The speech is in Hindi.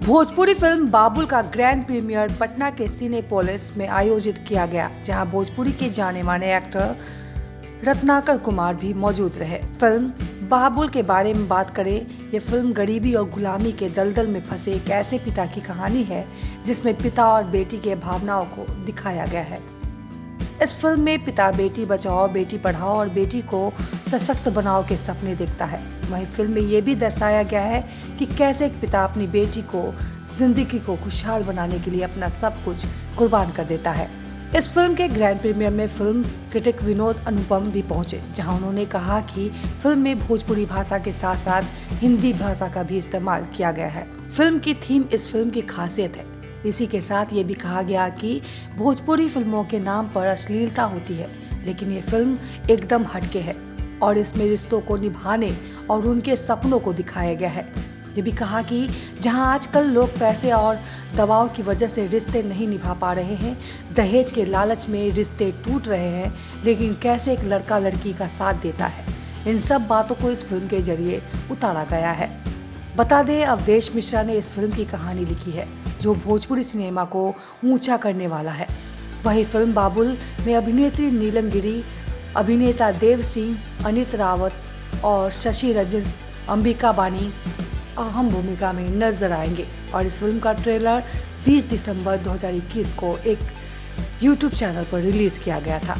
भोजपुरी फिल्म बाबुल का ग्रैंड प्रीमियर पटना के सिनेपोलिस में आयोजित किया गया, जहां भोजपुरी के जाने माने एक्टर रत्नाकर कुमार भी मौजूद रहे। फिल्म बाबुल के बारे में बात करें, ये फिल्म गरीबी और गुलामी के दलदल में फंसे एक ऐसे पिता की कहानी है जिसमें पिता और बेटी के भावनाओं को दिखाया गया है। इस फिल्म में पिता बेटी बचाओ बेटी पढ़ाओ और बेटी को सशक्त बनाओ के सपने देखता है। वहीं फिल्म में ये भी दर्शाया गया है कि कैसे एक पिता अपनी बेटी को जिंदगी को खुशहाल बनाने के लिए अपना सब कुछ कुर्बान कर देता है। इस फिल्म के ग्रैंड प्रीमियर में फिल्म क्रिटिक विनोद अनुपम भी पहुंचे, जहां उन्होंने कहा कि फिल्म में भोजपुरी भाषा के साथ साथ हिंदी भाषा का भी इस्तेमाल किया गया है। फिल्म की थीम इस फिल्म की खासियत है। इसी के साथ ये भी कहा गया कि भोजपुरी फिल्मों के नाम पर अश्लीलता होती है, लेकिन ये फिल्म एकदम हटके है और इसमें रिश्तों को निभाने और उनके सपनों को दिखाया गया है। ये भी कहा कि जहां आजकल लोग पैसे और दबाव की वजह से रिश्ते नहीं निभा पा रहे हैं, दहेज के लालच में रिश्ते टूट रहे हैं, लेकिन कैसे एक लड़का लड़की का साथ देता है, इन सब बातों को इस फिल्म के जरिए उतारा गया है। बता दें, अवधेश मिश्रा ने इस फिल्म की कहानी लिखी है, जो भोजपुरी सिनेमा को ऊंचा करने वाला है। वही फिल्म बाबुल में अभिनेत्री नीलम गिरी, अभिनेता देव सिंह, अनित रावत और शशि रंजन अंबिका बानी अहम भूमिका में नजर आएंगे। और इस फिल्म का ट्रेलर 20 दिसंबर 2021 को एक YouTube चैनल पर रिलीज किया गया था।